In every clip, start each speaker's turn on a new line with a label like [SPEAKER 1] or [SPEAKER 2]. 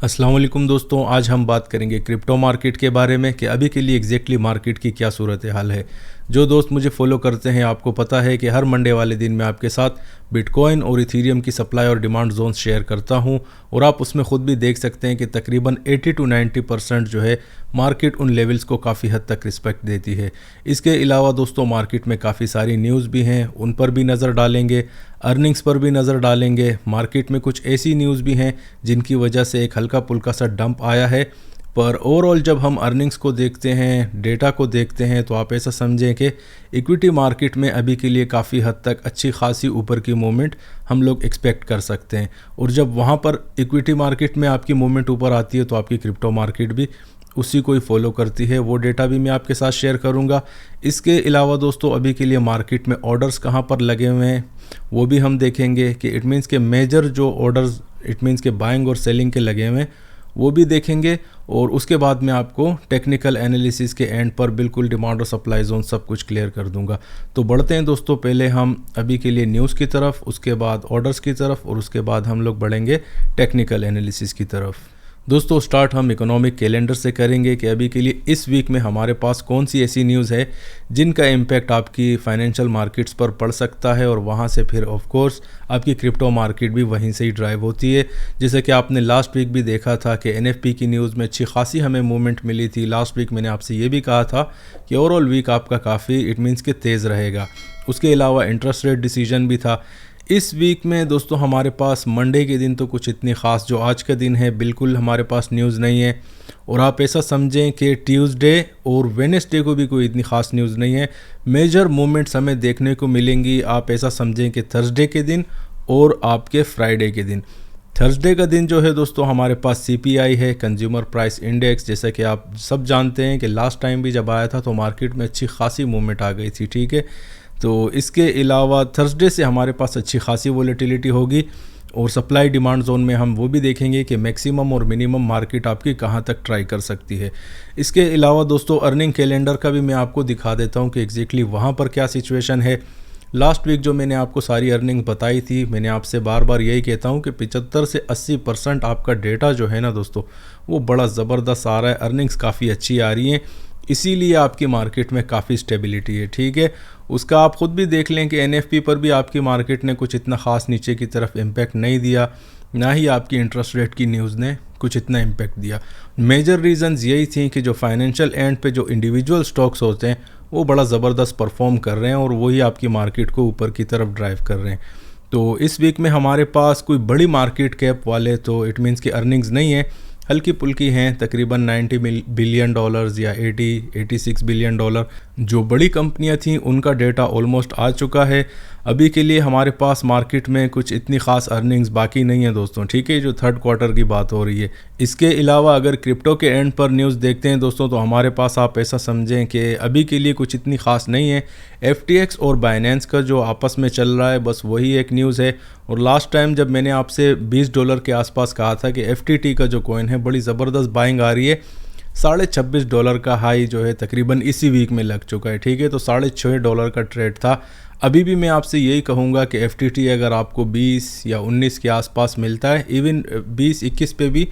[SPEAKER 1] अस्सलाम वालेकुम दोस्तों, आज हम बात करेंगे क्रिप्टो मार्केट के बारे में कि अभी के लिए एग्जैक्टली मार्केट की क्या सूरत हाल है। जो दोस्त मुझे फॉलो करते हैं आपको पता है कि हर मंडे वाले दिन मैं आपके साथ बिटकॉइन और इथीरियम की सप्लाई और डिमांड जोन्स शेयर करता हूं और आप उसमें ख़ुद भी देख सकते हैं कि तकरीबन 80 to 90% जो है मार्केट उन लेवल्स को काफ़ी हद तक रिस्पेक्ट देती है। इसके अलावा दोस्तों मार्केट में काफ़ी सारी न्यूज़ भी हैं, उन पर भी नज़र डालेंगे, अर्निंग्स पर भी नज़र डालेंगे। मार्केट में कुछ ऐसी न्यूज़ भी हैं जिनकी वजह से एक हल्का पुल्का सा डंप आया है, पर ओवरऑल जब हम अर्निंग्स को देखते हैं, डेटा को देखते हैं, तो आप ऐसा समझें कि इक्विटी मार्केट में अभी के लिए काफ़ी हद तक अच्छी खासी ऊपर की मूवमेंट हम लोग एक्सपेक्ट कर सकते हैं। और जब वहाँ पर इक्विटी मार्केट में आपकी मूवमेंट ऊपर आती है तो आपकी क्रिप्टो मार्केट भी उसी को ही फॉलो करती है। वो डेटा भी मैं आपके साथ शेयर करूंगा। इसके अलावा दोस्तों अभी के लिए मार्केट में ऑर्डर्स कहाँ पर लगे हुए हैं वो भी हम देखेंगे कि इट मीन्स के मेजर जो ऑर्डर्स इट मीन्स के बाइंग और सेलिंग के लगे हुए हैं वो भी देखेंगे। और उसके बाद मैं आपको टेक्निकल एनालिसिस के एंड पर बिल्कुल डिमांड और सप्लाई जोन सब कुछ क्लियर कर दूंगा। तो बढ़ते हैं दोस्तों, पहले हम अभी के लिए न्यूज़ की तरफ, उसके बाद ऑर्डर्स की तरफ और उसके बाद हम लोग बढ़ेंगे टेक्निकल एनालिसिस की तरफ। दोस्तों स्टार्ट हम इकोनॉमिक कैलेंडर से करेंगे कि अभी के लिए इस वीक में हमारे पास कौन सी ऐसी न्यूज़ है जिनका इम्पैक्ट आपकी फाइनेंशियल मार्केट्स पर पड़ सकता है और वहाँ से फिर ऑफ कोर्स आपकी क्रिप्टो मार्केट भी वहीं से ही ड्राइव होती है। जैसे कि आपने लास्ट वीक भी देखा था कि एनएफपी की न्यूज़ में अच्छी खासी हमें मूवमेंट मिली थी। लास्ट वीक मैंने आपसे ये भी कहा था कि ओवरऑल वीक आपका काफ़ी इट मीन्स के तेज़ रहेगा। उसके अलावा इंटरेस्ट रेट डिसीजन भी था। इस वीक में दोस्तों हमारे पास मंडे के दिन तो कुछ इतनी ख़ास, जो आज का दिन है, बिल्कुल हमारे पास न्यूज़ नहीं है। और आप ऐसा समझें कि ट्यूसडे और वेडनेसडे को भी कोई इतनी ख़ास न्यूज़ नहीं है। मेजर मूवमेंट्स हमें देखने को मिलेंगी, आप ऐसा समझें कि थर्सडे के दिन और आपके फ्राइडे के दिन। थर्सडे का दिन जो है दोस्तों हमारे पास सीपीआई है, कंज्यूमर प्राइस इंडेक्स। जैसा कि आप सब जानते हैं कि लास्ट टाइम भी जब आया था तो मार्केट में अच्छी खासी मूवमेंट आ गई थी, ठीक है। तो इसके अलावा थर्सडे से हमारे पास अच्छी खासी वोलेटिलिटी होगी और सप्लाई डिमांड जोन में हम वो भी देखेंगे कि मैक्सिमम और मिनिमम मार्केट आपकी कहाँ तक ट्राई कर सकती है। इसके अलावा दोस्तों अर्निंग कैलेंडर का भी मैं आपको दिखा देता हूँ कि एग्जैक्टली वहाँ पर क्या सिचुएशन है। लास्ट वीक जो मैंने आपको सारी अर्निंग्स बताई थी, मैंने आपसे बार बार यही कहता हूँ कि 75 से 80% आपका डेटा जो है ना दोस्तों वो बड़ा ज़बरदस्त आ रहा है। अर्निंग्स काफ़ी अच्छी आ रही हैं, इसीलिए आपकी मार्केट में काफ़ी स्टेबिलिटी है, ठीक है। उसका आप ख़ुद भी देख लें कि एनएफपी पर भी आपकी मार्केट ने कुछ इतना ख़ास नीचे की तरफ इम्पैक्ट नहीं दिया, ना ही आपकी इंटरेस्ट रेट की न्यूज़ ने कुछ इतना इम्पैक्ट दिया। मेजर रीज़न्स यही थी कि जो फाइनेंशियल एंड पे जो इंडिविजुअल स्टॉक्स होते हैं वो बड़ा ज़बरदस्त परफॉर्म कर रहे हैं और वही आपकी मार्केट को ऊपर की तरफ ड्राइव कर रहे हैं। तो इस वीक में हमारे पास कोई बड़ी मार्केट कैप वाले तो इट मीन्स की अर्निंग्स नहीं है, हल्की पुल्की हैं, तकरीबन 90 बिलियन डॉलर्स या 86 बिलियन डॉलर। जो बड़ी कंपनियां थीं उनका डेटा ऑलमोस्ट आ चुका है। अभी के लिए हमारे पास मार्केट में कुछ इतनी ख़ास अर्निंग्स बाकी नहीं है दोस्तों, ठीक है, जो थर्ड क्वार्टर की बात हो रही है। इसके अलावा अगर क्रिप्टो के एंड पर न्यूज़ देखते हैं दोस्तों तो हमारे पास आप ऐसा समझें कि अभी के लिए कुछ इतनी ख़ास नहीं है। FTX और बाइनेंस का जो आपस में चल रहा है बस वही एक न्यूज़ है। और लास्ट टाइम जब मैंने आपसे $20 के आसपास कहा था कि FTT का जो कॉइन है बड़ी ज़बरदस्त बाइंग आ रही है, $26.5 का हाई जो है तकरीबन इसी वीक में लग चुका है, ठीक है। तो $6.5 का ट्रेड था। अभी भी मैं आपसे यही कहूँगा कि FTT अगर आपको 20 या 19 के आसपास मिलता है, इवन 20-21 पे भी,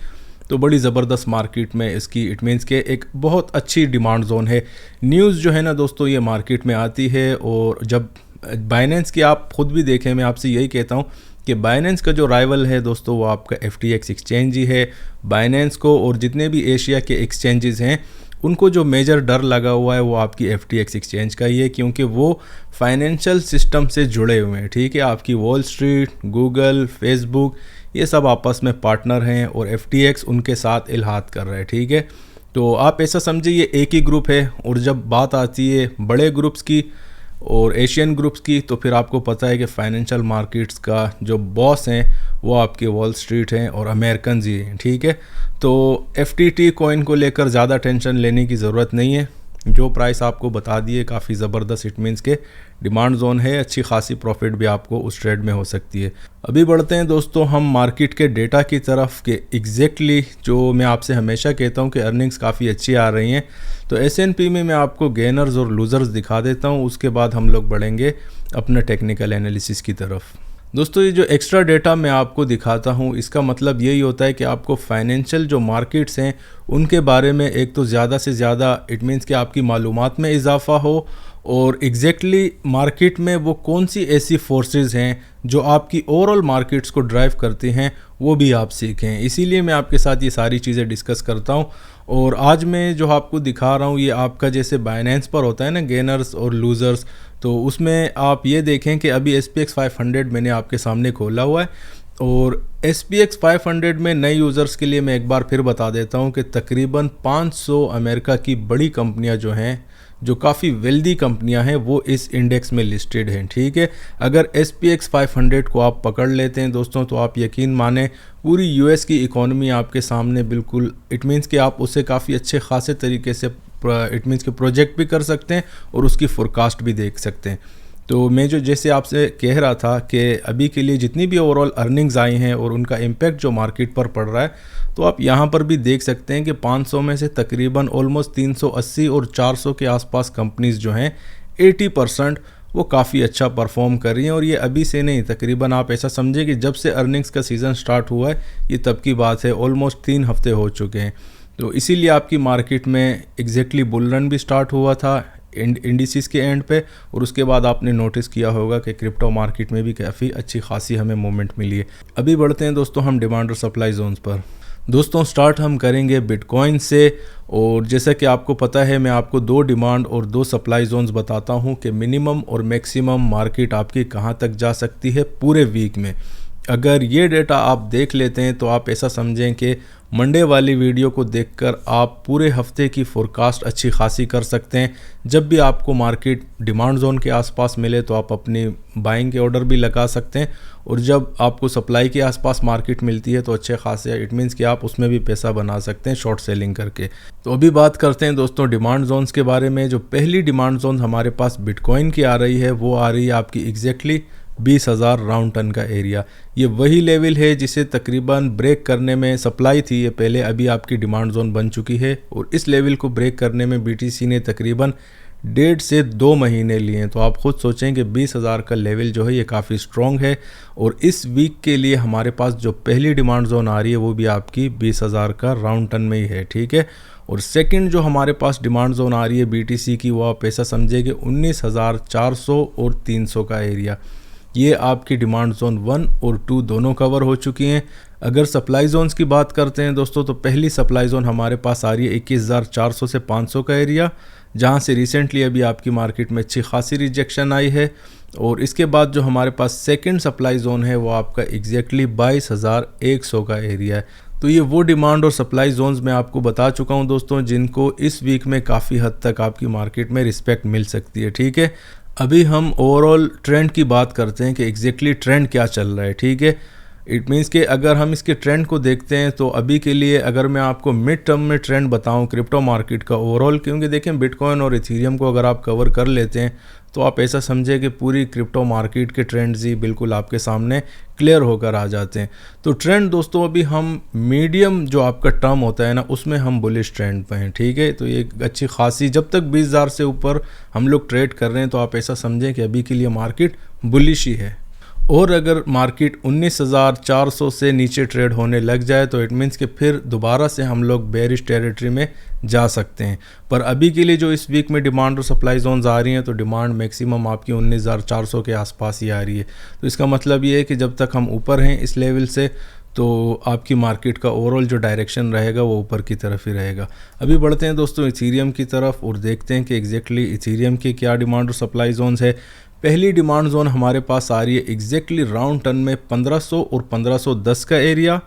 [SPEAKER 1] तो बड़ी ज़बरदस्त मार्केट में इसकी इट मीन्स के एक बहुत अच्छी डिमांड जोन है। न्यूज़ जो है ना दोस्तों ये मार्केट में आती है और जब बाइनेंस की आप ख़ुद भी देखें, मैं आपसे यही कहता हूँ कि बाइनेंस का जो राइवल है दोस्तों वो आपका FTX एक्सचेंज ही है। बाइनेंस को और जितने भी एशिया के एक्सचेंजेस हैं उनको जो मेजर डर लगा हुआ है वो आपकी FTX एक्सचेंज का ही है, क्योंकि वो फाइनेंशियल सिस्टम से जुड़े हुए हैं, ठीक है। आपकी वॉल स्ट्रीट, गूगल, फेसबुक ये सब आपस में पार्टनर हैं और FTX उनके साथ इल्हाद कर रहा है, ठीक है। तो आप ऐसा समझिए ये एक ही ग्रुप है। और जब बात आती है बड़े ग्रुप्स की और एशियन ग्रुप्स की तो फिर आपको पता है कि फाइनेंशियल मार्केट्स का जो बॉस हैं वो आपके वॉल स्ट्रीट हैं और अमेरिकन ही हैं, ठीक है। तो FTT कॉइन को लेकर ज़्यादा टेंशन लेने की ज़रूरत नहीं है। जो प्राइस आपको बता दिए काफ़ी ज़बरदस्त इट मीन्स के डिमांड जोन है, अच्छी खासी प्रॉफिट भी आपको उस ट्रेड में हो सकती है। अभी बढ़ते हैं दोस्तों हम मार्केट के डेटा की तरफ के एग्जैक्टली जो मैं आपसे हमेशा कहता हूं कि अर्निंग्स काफ़ी अच्छी आ रही हैं। तो S&P में मैं आपको गेनर्स और लूज़र्स दिखा देता हूं, उसके बाद हम लोग बढ़ेंगे अपना टेक्निकल एनालिसिस की तरफ। दोस्तों ये जो एक्स्ट्रा डेटा मैं आपको दिखाता हूँ इसका मतलब यही होता है कि आपको फाइनेंशियल जो मार्केट्स हैं उनके बारे में एक तो ज़्यादा से ज़्यादा इट मीन्स कि आपकी मालूमात में इजाफा हो, और एग्जैक्टली मार्केट में वो कौन सी ऐसी फोर्सेस हैं जो आपकी ओवरऑल मार्केट्स को ड्राइव करती हैं वो भी आप सीखें। इसीलिए मैं आपके साथ ये सारी चीज़ें डिस्कस करता हूँ। और आज मैं जो आपको दिखा रहा हूँ ये आपका जैसे बाइनेंस पर होता है ना गेनर्स और लूज़र्स, तो उसमें आप ये देखें कि अभी SPX 500 मैंने आपके सामने खोला हुआ है। और SPX 500 में नए यूज़र्स के लिए मैं एक बार फिर बता देता हूँ कि तकरीबन 500 अमेरिका की बड़ी कंपनियाँ जो हैं, जो काफ़ी वेल्दी कंपनियां हैं, वो इस इंडेक्स में लिस्टेड हैं। ठीक है, अगर SPX 500 को आप पकड़ लेते हैं दोस्तों तो आप यकीन माने पूरी US की इकोनॉमी आपके सामने बिल्कुल इट मीन्स कि आप उसे काफ़ी अच्छे खासे तरीके से इट मीन्स कि प्रोजेक्ट भी कर सकते हैं और उसकी फोरकास्ट भी देख सकते हैं। तो मैं जो जैसे आपसे कह रहा था कि अभी के लिए जितनी भी ओवरऑल अर्निंग्स आई हैं और उनका इम्पैक्ट जो मार्केट पर पड़ रहा है, तो आप यहाँ पर भी देख सकते हैं कि 500 में से तकरीबन ऑलमोस्ट 380 और 400 के आसपास कंपनीज़ जो हैं 80% वो काफ़ी अच्छा परफॉर्म कर रही हैं। और ये अभी से नहीं, तकरीबन आप ऐसा समझें कि जब से अर्निंग्स का सीज़न स्टार्ट हुआ है ये तब की बात है, ऑलमोस्ट 3 हफ्ते हो चुके हैं। तो इसीलिए आपकी मार्केट में एग्जैक्टली बुल रन भी स्टार्ट हुआ था इंडिसेस के एंड पे, और उसके बाद आपने नोटिस किया होगा कि क्रिप्टो मार्केट में भी काफ़ी अच्छी खासी हमें मूवमेंट मिली है। अभी बढ़ते हैं दोस्तों हम डिमांड और सप्लाई जोन्स पर। दोस्तों स्टार्ट हम करेंगे बिटकॉइन से, और जैसा कि आपको पता है मैं आपको 2 डिमांड और 2 सप्लाई जोन्स बताता हूं कि मिनिमम और मैक्सिमम मार्केट आपकी कहां तक जा सकती है पूरे वीक में। अगर ये डेटा आप देख लेते हैं तो आप ऐसा समझें कि मंडे वाली वीडियो को देखकर आप पूरे हफ्ते की फोरकास्ट अच्छी खासी कर सकते हैं। जब भी आपको मार्केट डिमांड जोन के आसपास मिले तो आप अपनी बाइंग के ऑर्डर भी लगा सकते हैं, और जब आपको सप्लाई के आसपास मार्केट मिलती है तो अच्छे खासे इट मीन्स कि आप उसमें भी पैसा बना सकते हैं शॉर्ट सेलिंग करके। तो अभी बात करते हैं दोस्तों डिमांड जोन्स के बारे में। जो पहली डिमांड जोन हमारे पास बिटकॉइन की आ रही है वो आ रही है आपकी एग्जैक्टली 20,000 राउंड टन का एरिया। ये वही लेवल है जिसे तकरीबन ब्रेक करने में सप्लाई थी ये पहले, अभी आपकी डिमांड जोन बन चुकी है, और इस लेवल को ब्रेक करने में BTC ने तकरीबन 1.5 से 2 महीने लिए हैं। तो आप खुद सोचें कि 20,000 का लेवल जो है ये काफ़ी स्ट्रॉन्ग है, और इस वीक के लिए हमारे पास जो पहली डिमांड जोन आ रही है वो भी आपकी 20,000 का राउंड टन में ही है। ठीक है, और सेकंड जो हमारे पास डिमांड जोन आ रही है BTC की, वो आप ऐसा समझे कि 19,400 और 300 का एरिया। ये आपकी डिमांड जोन 1 और 2 दोनों कवर हो चुकी हैं। अगर सप्लाई जोन्स की बात करते हैं दोस्तों तो पहली सप्लाई जोन हमारे पास आ रही है 21,400 से 500 का एरिया, जहां से रिसेंटली अभी आपकी मार्केट में अच्छी खासी रिजेक्शन आई है। और इसके बाद जो हमारे पास सेकंड सप्लाई जोन है वो आपका एग्जैक्टली 22,100 का एरिया है। तो ये वो डिमांड और सप्लाई जोन्स मैं आपको बता चुका हूं दोस्तों जिनको इस वीक में काफ़ी हद तक आपकी मार्केट में रिस्पेक्ट मिल सकती है। ठीक है, अभी हम ओवरऑल ट्रेंड की बात करते हैं कि एग्जैक्टली ट्रेंड क्या चल रहा है। ठीक है, इट मीन्स कि अगर हम इसके ट्रेंड को देखते हैं तो अभी के लिए अगर मैं आपको मिड टर्म में ट्रेंड बताऊं क्रिप्टो मार्केट का ओवरऑल, क्योंकि देखें बिटकॉइन और इथेरियम को अगर आप कवर कर लेते हैं तो आप ऐसा समझे कि पूरी क्रिप्टो मार्केट के ट्रेंड्स ही बिल्कुल आपके सामने क्लियर होकर आ जाते हैं। तो ट्रेंड दोस्तों अभी हम मीडियम जो आपका टर्म होता है ना उसमें हम बुलिश ट्रेंड पे हैं। ठीक है, तो ये अच्छी खासी जब तक 20,000 से ऊपर हम लोग ट्रेड कर रहे हैं तो आप ऐसा समझें कि अभी के लिए मार्केट बुलिश ही है। और अगर मार्केट 19,400 से नीचे ट्रेड होने लग जाए तो इट मीन्स कि फिर दोबारा से हम लोग बेरिश टेरिटरी में जा सकते हैं। पर अभी के लिए जो इस वीक में डिमांड और सप्लाई जोन्स आ रही हैं तो डिमांड मैक्सिमम आपकी 19,400 के आसपास ही आ रही है। तो इसका मतलब ये है कि जब तक हम ऊपर हैं इस लेवल से तो आपकी मार्केट का ओवरऑल जो डायरेक्शन रहेगा वो ऊपर की तरफ ही रहेगा। अभी बढ़ते हैं दोस्तों इथेरियम की तरफ और देखते हैं कि एग्जैक्टली इथेरियम की क्या डिमांड और सप्लाई जोन्स है। पहली डिमांड जोन हमारे पास आ रही है एग्जैक्टली राउंड टन में 1500 और 1510 का एरिया,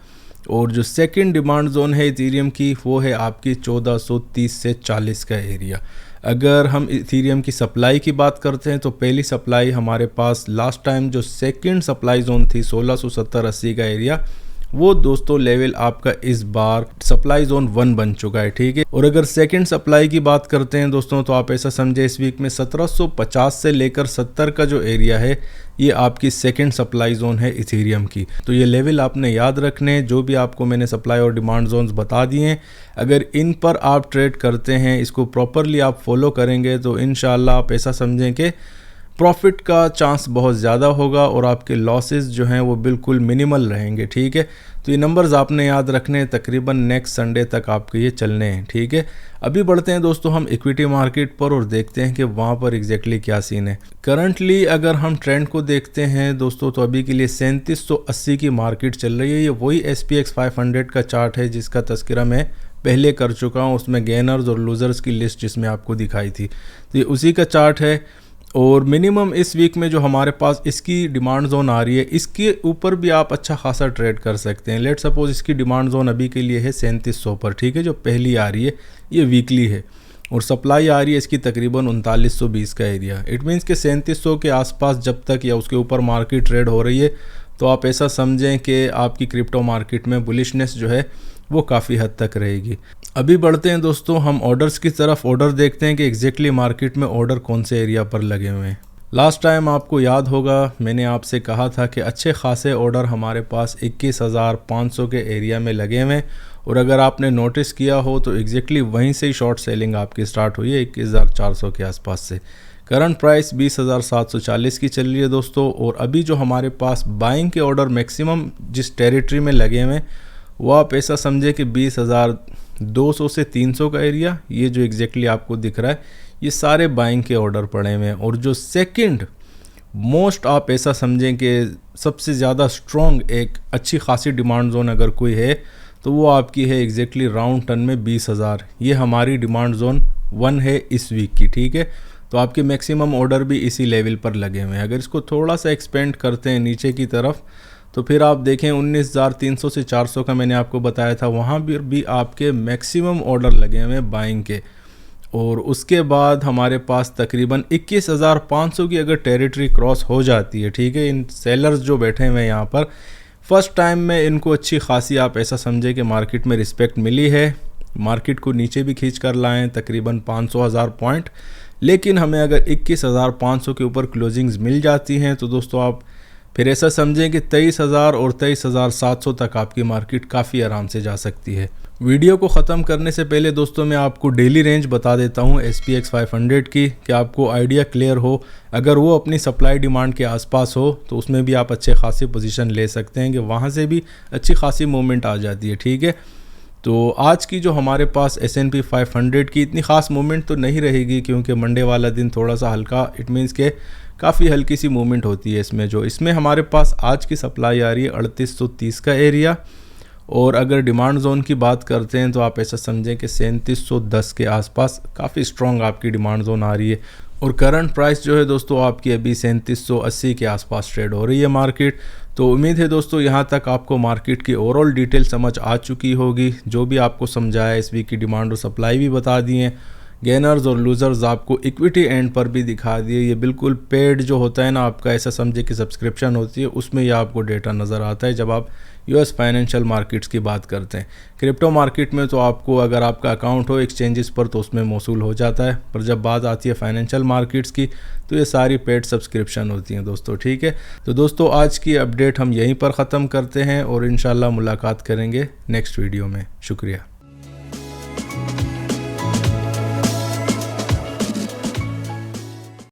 [SPEAKER 1] और जो सेकंड डिमांड जोन है इथेरियम की वो है आपकी 1430 से 40 का एरिया। अगर हम इथेरियम की सप्लाई की बात करते हैं तो पहली सप्लाई हमारे पास लास्ट टाइम जो सेकंड सप्लाई जोन थी 1670-80 का एरिया, वो दोस्तों लेवल आपका इस बार सप्लाई जोन 1 बन चुका है। ठीक है, और अगर सेकंड सप्लाई की बात करते हैं दोस्तों तो आप ऐसा समझे इस वीक में 1750 से लेकर 70 का जो एरिया है ये आपकी सेकंड सप्लाई जोन है इथेरियम की। तो ये लेवल आपने याद रखने, जो भी आपको मैंने सप्लाई और डिमांड जोन्स बता दिए हैं, अगर इन पर आप ट्रेड करते हैं, इसको प्रॉपरली आप फॉलो करेंगे तो इंशाल्लाह आप ऐसा समझें कि प्रॉफिट का चांस बहुत ज़्यादा होगा और आपके लॉसेस जो हैं वो बिल्कुल मिनिमल रहेंगे। ठीक है, तो ये नंबर्स आपने याद रखने हैं, तकरीबन नेक्स्ट संडे तक आपके ये चलने हैं। ठीक है, अभी बढ़ते हैं दोस्तों हम इक्विटी मार्केट पर और देखते हैं कि वहाँ पर एग्जैक्टली क्या सीन है। करंटली अगर हम ट्रेंड को देखते हैं दोस्तों तो अभी के लिए 3780 की मार्केट चल रही है। ये वही SPX 500 का चार्ट है जिसका तस्करा मैं पहले कर चुका हूँ, उसमें गेनर्स और लूज़र्स की लिस्ट जिसमें आपको दिखाई थी, तो ये उसी का चार्ट है। और मिनिमम इस वीक में जो हमारे पास इसकी डिमांड जोन आ रही है, इसके ऊपर भी आप अच्छा खासा ट्रेड कर सकते हैं। लेट सपोज इसकी डिमांड जोन अभी के लिए है 3700 पर। ठीक है, जो पहली आ रही है ये वीकली है और सप्लाई आ रही है इसकी तकरीबन 3920 का एरिया। इट मीन्स कि 3700 के आसपास जब तक या उसके ऊपर मार्केट ट्रेड हो रही है तो आप ऐसा समझें कि आपकी क्रिप्टो मार्केट में बुलिशनेस जो है वो काफ़ी हद तक रहेगी। अभी बढ़ते हैं दोस्तों हम ऑर्डर्स की तरफ। ऑर्डर देखते हैं कि एग्जैक्टली मार्केट में ऑर्डर कौन से एरिया पर लगे हुए हैं। लास्ट टाइम आपको याद होगा मैंने आपसे कहा था कि अच्छे खासे ऑर्डर हमारे पास 21,500 के एरिया में लगे हुए हैं और अगर आपने नोटिस किया हो तो एग्जैक्टली वहीं से ही शॉर्ट सेलिंग आपकी स्टार्ट हुई है 21,400 के आसपास से। करंट प्राइस 20,740 की चल रही है दोस्तों। और अभी जो हमारे पास बाइंग के ऑर्डर मैक्सिमम जिस टेरिटरी में लगे हुए हैं वो आप ऐसा समझे कि 20,200 से 300 का एरिया, ये जो एग्जैक्टली आपको दिख रहा है ये सारे बाइंग के ऑर्डर पड़े हुए हैं। और जो सेकंड मोस्ट आप ऐसा समझें कि सबसे ज़्यादा स्ट्रॉन्ग एक अच्छी खासी डिमांड जोन अगर कोई है तो वो आपकी है एग्जैक्टली राउंड टन में 20,000। ये हमारी डिमांड जोन 1 है इस वीक की। ठीक है, तो आपके मैक्सिमम ऑर्डर भी इसी लेवल पर लगे हुए हैं। अगर इसको थोड़ा सा एक्सपेंड करते हैं नीचे की तरफ तो फिर आप देखें 19,300 से 400 का मैंने आपको बताया था, वहाँ भी आपके मैक्सिमम ऑर्डर लगे हुए हैं बाइंग के। और उसके बाद हमारे पास तकरीबन 21,500 की अगर टेरिटरी क्रॉस हो जाती है, ठीक है, इन सेलर्स जो बैठे हुए हैं यहाँ पर फर्स्ट टाइम में इनको अच्छी खासी आप ऐसा समझे कि मार्केट में रिस्पेक्ट मिली है, मार्केट को नीचे भी खींच कर लाएँ तकरीबन 500,000 पॉइंट। लेकिन हमें अगर 21,500 के ऊपर क्लोजिंग्स मिल जाती हैं तो दोस्तों आप फिर ऐसा समझें कि 23,000 और 23,700 तक आपकी मार्केट काफ़ी आराम से जा सकती है। वीडियो को ख़त्म करने से पहले दोस्तों मैं आपको डेली रेंज बता देता हूँ SPX 500 की, कि आपको आइडिया क्लियर हो। अगर वो अपनी सप्लाई डिमांड के आसपास हो तो उसमें भी आप अच्छे खासी पोजीशन ले सकते हैं कि वहाँ से भी अच्छी खासी मूवमेंट आ जाती है। ठीक है, तो आज की जो हमारे पास S&P 500 की इतनी ख़ास मूवमेंट तो नहीं रहेगी क्योंकि मंडे वाला दिन थोड़ा सा हल्का, इट मीन्स के काफ़ी हल्की सी मूवमेंट होती है इसमें हमारे पास आज की सप्लाई आ रही है 3830 का एरिया। और अगर डिमांड जोन की बात करते हैं तो आप ऐसा समझें कि 3710 के आसपास काफ़ी स्ट्रॉन्ग आपकी डिमांड जोन आ रही है। और करंट प्राइस जो है दोस्तों आपकी अभी 3780 के आसपास ट्रेड हो रही है मार्केट। तो उम्मीद है दोस्तों यहाँ तक आपको मार्केट की ओवरऑल डिटेल समझ आ चुकी होगी। जो भी आपको समझाया इस वीक की डिमांड और सप्लाई भी बता दी हैं, गेनर्स और लूज़र्स आपको इक्विटी एंड पर भी दिखा दिए। ये बिल्कुल पेड जो होता है ना आपका, ऐसा समझे कि सब्सक्रिप्शन होती है, उसमें ये आपको डेटा नज़र आता है जब आप US फाइनेंशियल मार्केट्स की बात करते हैं। क्रिप्टो मार्केट में तो आपको अगर आपका अकाउंट हो एक्सचेंजेस पर तो उसमें मौसूल हो जाता है, पर जब बात आती है फाइनेंशियल मार्केट्स की तो ये सारी पेड सब्सक्रिप्शन होती हैं दोस्तों। ठीक है, तो दोस्तों आज की अपडेट हम यहीं पर ख़त्म करते हैं और इंशाल्लाह मुलाकात करेंगे नेक्स्ट वीडियो में। शुक्रिया।